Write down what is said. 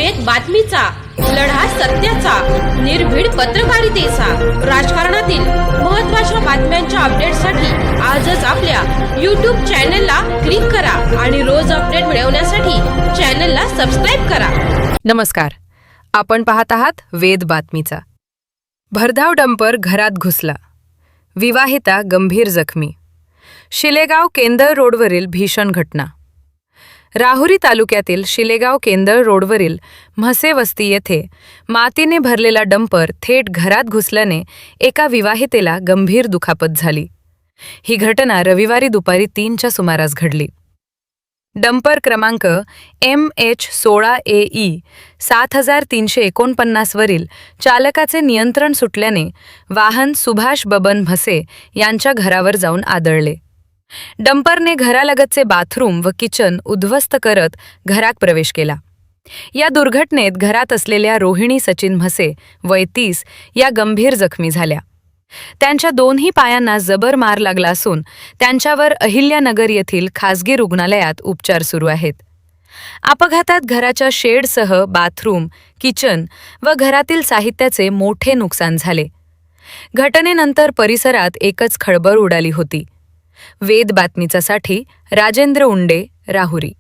वेद बातमीचा, लढा सत्याचा, निर्भीड पत्रकारितेचा, राजकारणातील महत्त्वाच्या बातम्यांच्या अपडेटसाठी आजच आपल्या YouTube चॅनलला क्लिक करा आणि रोज अपडेट मिळवण्यासाठी चॅनलला सबस्क्राइब करा. नमस्कार, आपण पाहत आहात वेद बातमीचा. भरधाव डंपर घरात घुसला, विवाहिता गंभीर जखमी. शिलेगाव केंदळ रोडवरील भीषण घटना. राहुरी तालुक्यातील शिलेगाव केंदळ रोडवरील म्हसे वस्ती येथे मातीने भरलेला डंपर थेट घरात घुसल्याने एका विवाहितेला गंभीर दुखापत झाली. ही घटना रविवारी दुपारी 3च्या सुमारास घडली. डंपर क्रमांक MH16AE 7349 वरील चालकाचे नियंत्रण सुटल्याने वाहन सुभाष बबन म्हसे यांच्या घरावर जाऊन आदळले. डंपरने घरालगतचे बाथरूम व किचन उद्ध्वस्त करत घरात प्रवेश केला. या दुर्घटनेत घरात असलेल्या रोहिणी सचिन म्हसे वय 30 या गंभीर जखमी झाल्या. त्यांच्या दोन्ही पायांना जबर मार लागला असून त्यांच्यावर अहिल्यानगर येथील खासगी रुग्णालयात उपचार सुरू आहेत. अपघातात घराच्या शेडसह बाथरूम, किचन व घरातील साहित्याचे मोठे नुकसान झाले. घटनेनंतर परिसरात एकच खळबळ उडाली होती. वेद बातमीचासाठी राजेंद्र उंडे, राहुरी.